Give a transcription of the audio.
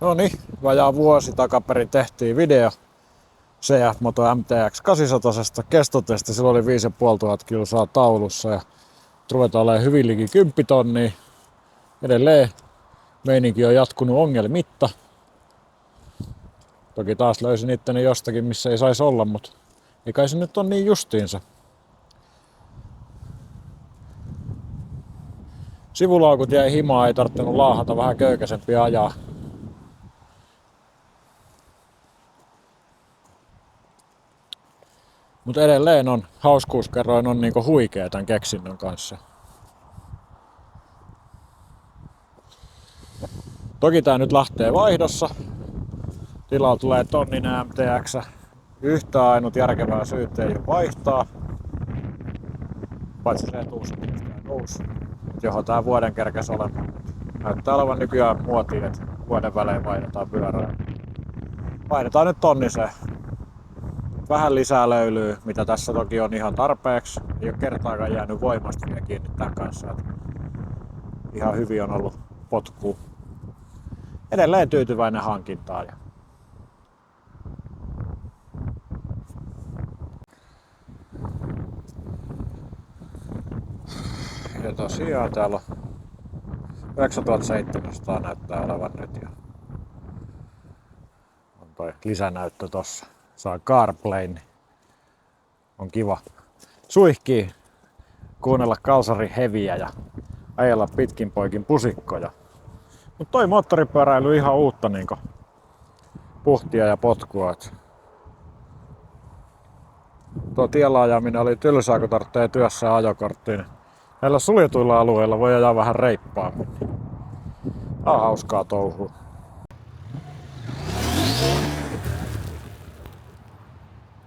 No niin, vajaa vuosi takaperin tehtiin video CF Moto MTX 800 kestotesti. Sillä oli 5500 kilsaa taulussa ja ruvetaan olemaan hyvin liki 10 tonnia. Edelleen meininki on jatkunut ongelmitta. Toki taas löysin itteni jostakin, missä ei saisi olla, mutta ei kai se nyt on niin justiinsa. Sivulaukut jäi himaa, ei tarvinnut laahata, vähän köykäisempi ajaa. Mutta edelleen on hauskuuskerroin on niinku huikea tämän keksinnön kanssa. Toki tää nyt lähtee vaihdossa. Tilalla tulee tonninen MTX. Yhtä ainut järkevää syytä ei ole vaihtaa. Paitsi se etuus, johon tää vuoden kerkes olemaan. Näyttää olevan nykyään muotiin, että vuoden välein vaihdetaan pyörää. Vaihdetaan nyt tonniseen. Vähän lisää löylyy, mitä tässä toki on ihan tarpeeksi. Ei ole kertaakaan jäänyt voimasta vielä kiinni tämän kanssa. Että ihan hyvin on ollut potkua. Edelleen tyytyväinen hankintaan. Ja tosiaan täällä on 9700 näyttää olevan nyt. Ja on toi lisänäyttö tossa. Saa CarPlay, niin on kiva suihkii, kuunnella kalsarin heviä ja ajella pitkin poikin pusikkoja. Mut toi moottoripyöräily ihan uutta niinku puhtia ja potkua. Tuo tiellä ajaminen oli tylsää, kun tarvitsee työssä ajokorttiin. Näillä suljetuilla alueilla voi ajaa vähän reippaammin. Tää on hauskaa touhua.